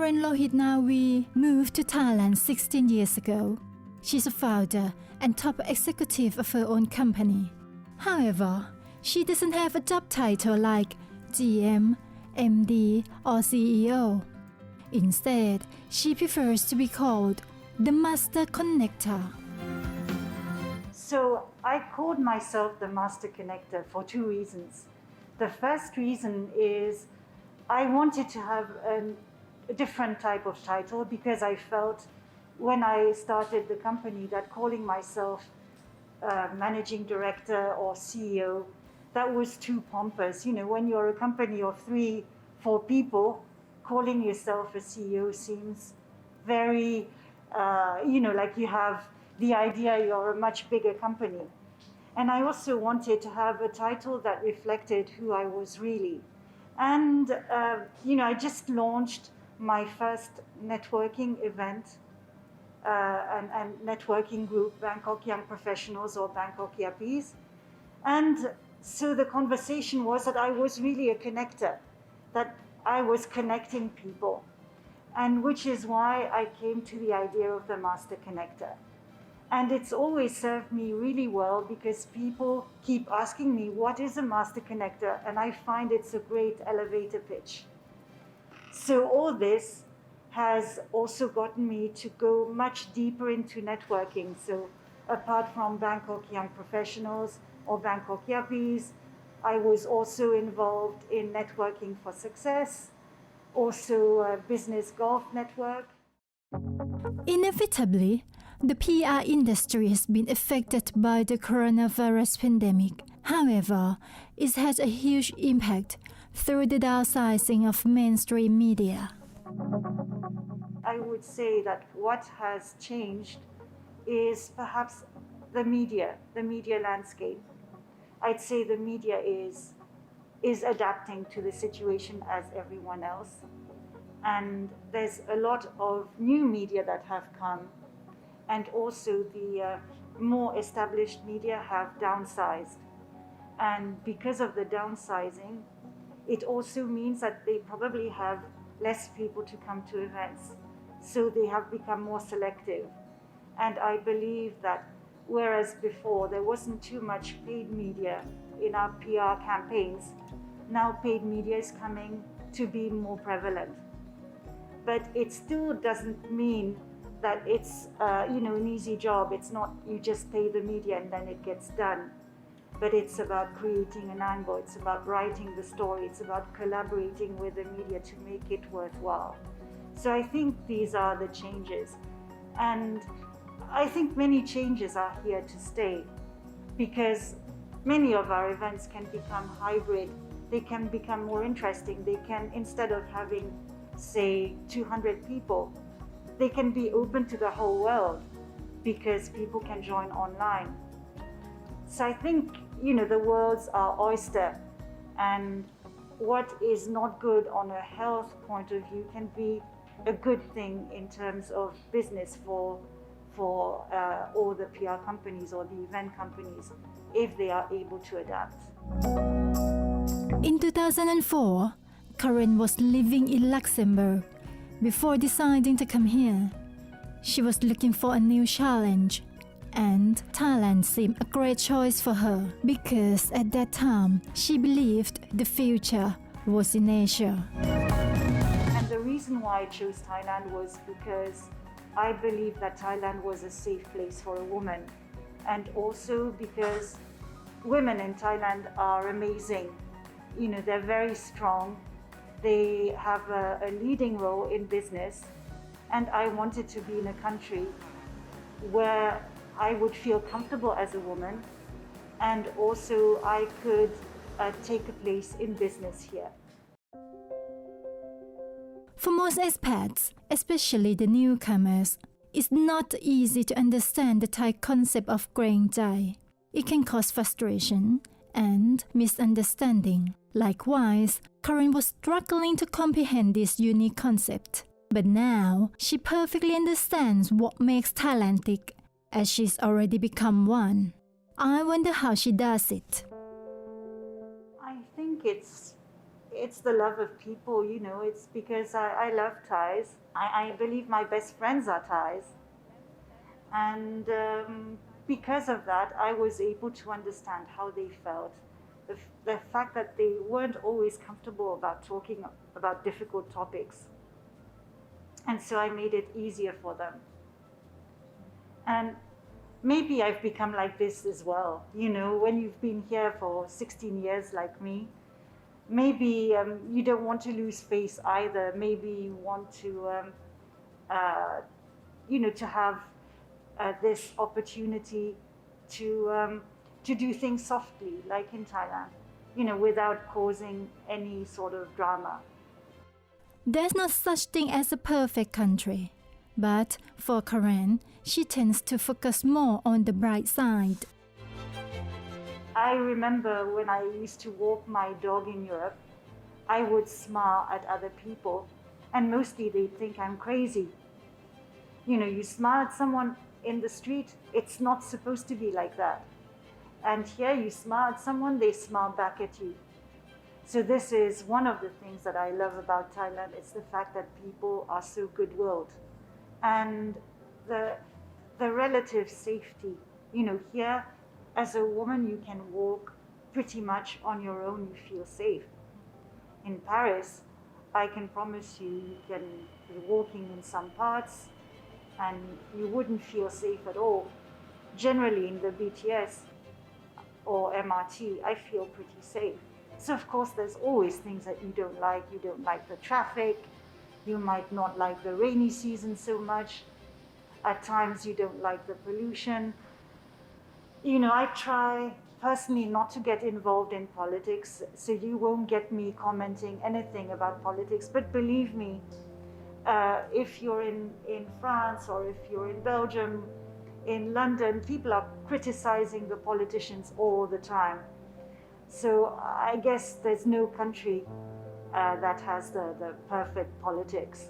Karin Lohitnavy moved to Thailand 16 years ago. She's a founder and top executive of her own company. However, she doesn't have a job title like GM, MD, or CEO. Instead, she prefers to be called the Master Connector. So I called myself the Master Connector for two reasons. The first reason is I wanted to have a different type of title because I felt when I started the company that calling myself managing director or CEO, that was too pompous. You know, when you're a company of 3-4 people, calling yourself a CEO seems very, like you have the idea you're a much bigger company. And I also wanted to have a title that reflected who I was really. And, I just launched my first networking event and networking group, Bangkok Young Professionals or Bangkok Yappies. And so the conversation was that I was really a connector, that I was connecting people, and which is why I came to the idea of the Master Connector. And it's always served me really well because people keep asking me, what is a Master Connector? And I find it's a great elevator pitch. So all this has also gotten me to go much deeper into networking. So apart from Bangkok Young Professionals or Bangkok Yappies, I was also involved in Networking for Success, also a business golf network. Inevitably, the PR industry has been affected by the coronavirus pandemic. However, it has a huge impact through the downsizing of mainstream media. I would say that what has changed is perhaps the media landscape. I'd say the media is adapting to the situation as everyone else. And there's a lot of new media that have come. And also the more established media have downsized. And because of the downsizing, it also means that they probably have less people to come to events. So they have become more selective. And I believe that whereas before there wasn't too much paid media in our PR campaigns, now paid media is coming to be more prevalent. But it still doesn't mean that it's an easy job. It's not you just pay the media and then it gets done. But it's about creating an angle. It's about writing the story. It's about collaborating with the media to make it worthwhile. So I think these are the changes. And I think many changes are here to stay because many of our events can become hybrid. They can become more interesting. They can, instead of having, say, 200 people, they can be open to the whole world because people can join online. So I think, the world's our oyster, and what is not good on a health point of view can be a good thing in terms of business for all the PR companies or the event companies if they are able to adapt. In 2004, Karin was living in Luxembourg before deciding to come here. She was looking for a new challenge, and Thailand seemed a great choice for her because at that time she believed the future was in Asia. And the reason why I chose Thailand was because I believe that Thailand was a safe place for a woman, and also because women in Thailand are amazing. They're very strong. They have a leading role in business, and I wanted to be in a country where I would feel comfortable as a woman, and also I could take a place in business here. For most expats, especially the newcomers, it's not easy to understand the Thai concept of Graing Jai. It can cause frustration and misunderstanding. Likewise, Karin was struggling to comprehend this unique concept. But now, she perfectly understands what makes Thailand tick, as she's already become one. I wonder how she does it. I think it's it's the love of people, it's because I love Thais. I believe my best friends are Thais. And because of that, I was able to understand how they felt. The fact that they weren't always comfortable about talking about difficult topics. And so I made it easier for them. And maybe I've become like this as well. When you've been here for 16 years like me, maybe you don't want to lose face either. Maybe you want to, to have this opportunity to do things softly, like in Thailand, without causing any sort of drama. There's no such thing as a perfect country. But for Karin, she tends to focus more on the bright side. I remember when I used to walk my dog in Europe, I would smile at other people, and mostly they'd think I'm crazy. You smile at someone in the street, it's not supposed to be like that. And here you smile at someone, they smile back at you. So this is one of the things that I love about Thailand. It's the fact that people are so good-willed. And the relative safety. Here, as a woman, you can walk pretty much on your own, you feel safe. In Paris, I can promise you, you can be walking in some parts and you wouldn't feel safe at all. Generally, in the BTS or MRT, I feel pretty safe. So of course, there's always things that you don't like. You don't like the traffic. You might not like the rainy season so much. At times, you don't like the pollution. I try personally not to get involved in politics, so you won't get me commenting anything about politics. But believe me, if you're in France or if you're in Belgium, in London, people are criticizing the politicians all the time. So I guess there's no country that has the perfect politics.